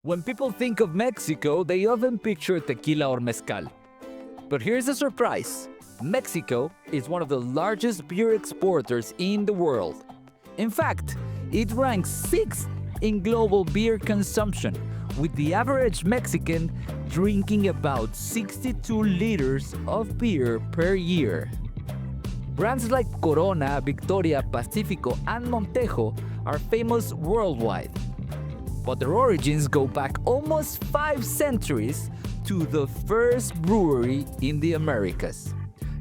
When people think of Mexico, they often picture tequila or mezcal. But here's a surprise. Mexico is one of the largest beer exporters in the world. In fact, it ranks 6th in global beer consumption, with the average Mexican drinking about 62 liters of beer per year. Brands like Corona, Victoria, Pacifico, and Montejo are famous worldwide. But their origins go back almost 5 centuries to the first brewery in the Americas.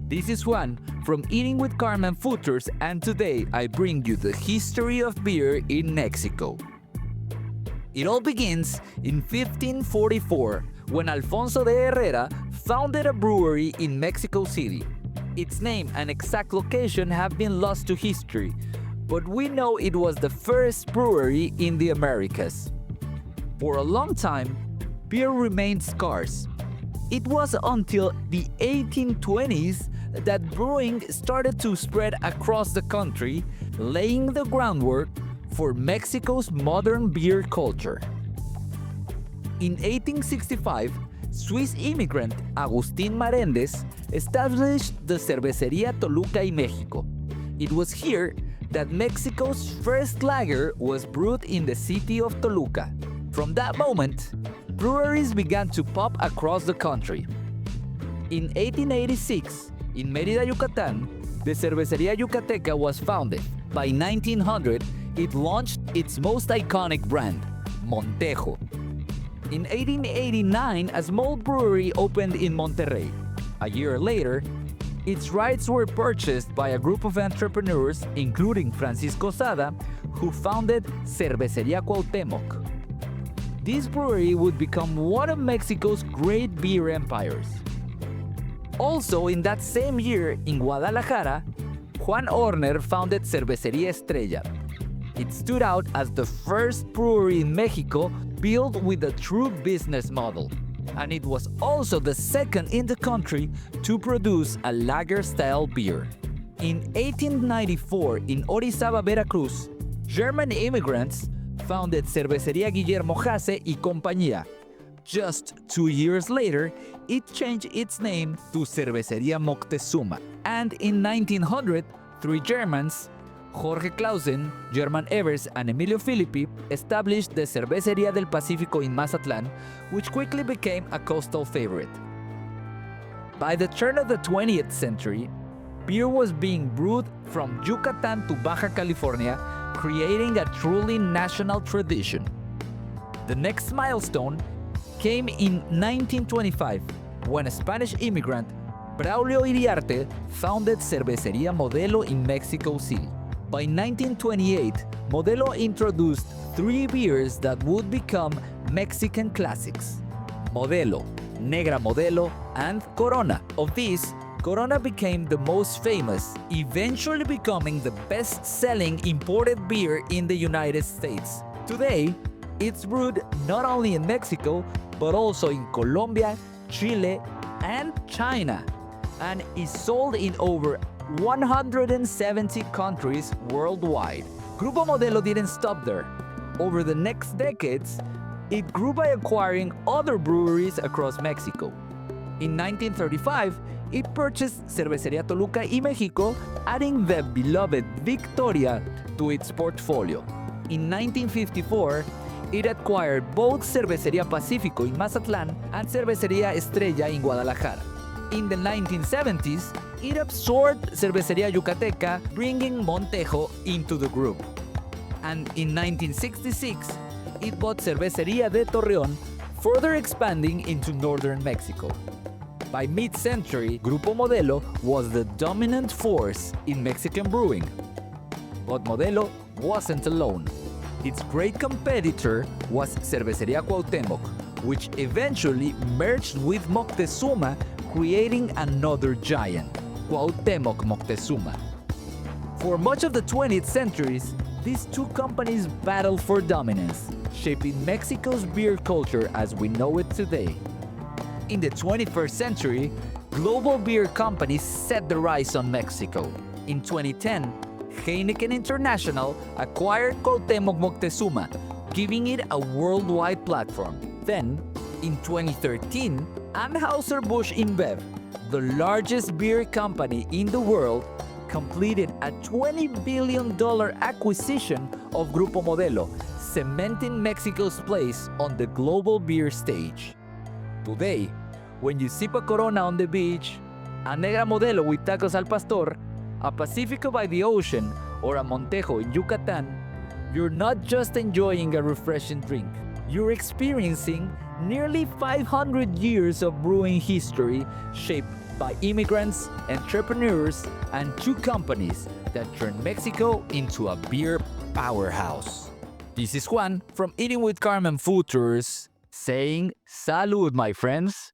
This is Juan from Eating with Carmen Footers, and today I bring you the history of beer in Mexico. It all begins in 1544 when Alfonso de Herrera founded a brewery in Mexico City. Its name and exact location have been lost to history, but we know it was the first brewery in the Americas. For a long time, beer remained scarce. It was until the 1820s that brewing started to spread across the country, laying the groundwork for Mexico's modern beer culture. In 1865, Swiss immigrant Agustín Maréndez established the Cervecería Toluca y México. It was here that Mexico's first lager was brewed in the city of Toluca. From that moment, breweries began to pop across the country. In 1886, in Mérida, Yucatán, the Cervecería Yucateca was founded. By 1900, it launched its most iconic brand, Montejo. In 1889, a small brewery opened in Monterrey. A year later, its rights were purchased by a group of entrepreneurs, including Francisco Sada, who founded Cervecería Cuauhtémoc. This brewery would become one of Mexico's great beer empires. Also, in that same year, in Guadalajara, Juan Horner founded Cervecería Estrella. It stood out as the first brewery in Mexico built with a true business model, and it was also the second in the country to produce a lager-style beer. In 1894, in Orizaba, Veracruz, German immigrants founded Cervecería Guillermo Jase y Compañía. Just 2 years later, it changed its name to Cervecería Moctezuma. And in 1900, 3 Germans, Jorge Clausen, German Evers, and Emilio Filippi, established the Cervecería del Pacífico in Mazatlán, which quickly became a coastal favorite. By the turn of the 20th century, beer was being brewed from Yucatan to Baja California, creating a truly national tradition. The next milestone came in 1925, when a Spanish immigrant, Braulio Iriarte, founded Cervecería Modelo in Mexico City. By 1928, Modelo introduced 3 beers that would become Mexican classics: Modelo, Negra Modelo, and Corona. Of these, Corona became the most famous, eventually becoming the best-selling imported beer in the United States. Today, it's brewed not only in Mexico, but also in Colombia, Chile, and China, and is sold in over 170 countries worldwide. Grupo Modelo didn't stop there. Over the next decades, it grew by acquiring other breweries across Mexico. In 1935, it purchased Cervecería Toluca y México, adding the beloved Victoria to its portfolio. In 1954, it acquired both Cervecería Pacífico in Mazatlán and Cervecería Estrella in Guadalajara. In the 1970s, it absorbed Cervecería Yucateca, bringing Montejo into the group. And in 1966, it bought Cervecería de Torreón, further expanding into northern Mexico. By mid-century, Grupo Modelo was the dominant force in Mexican brewing. But Modelo wasn't alone. Its great competitor was Cervecería Cuauhtémoc, which eventually merged with Moctezuma, creating another giant, Cuauhtémoc Moctezuma. For much of the 20th century, these two companies battled for dominance, shaping Mexico's beer culture as we know it today. In the 21st century, global beer companies set the rise on Mexico. In 2010, Heineken International acquired Cuauhtémoc Moctezuma, giving it a worldwide platform. Then, in 2013, Anheuser-Busch InBev, the largest beer company in the world, completed a $20 billion acquisition of Grupo Modelo, cementing Mexico's place on the global beer stage. Today, when you sip a Corona on the beach, a Negra Modelo with tacos al pastor, a Pacifico by the ocean, or a Montejo in Yucatan, you're not just enjoying a refreshing drink. You're experiencing nearly 500 years of brewing history shaped by immigrants, entrepreneurs, and two companies that turned Mexico into a beer powerhouse. This is Juan from Eating with Carmen Food Tours saying salud, my friends.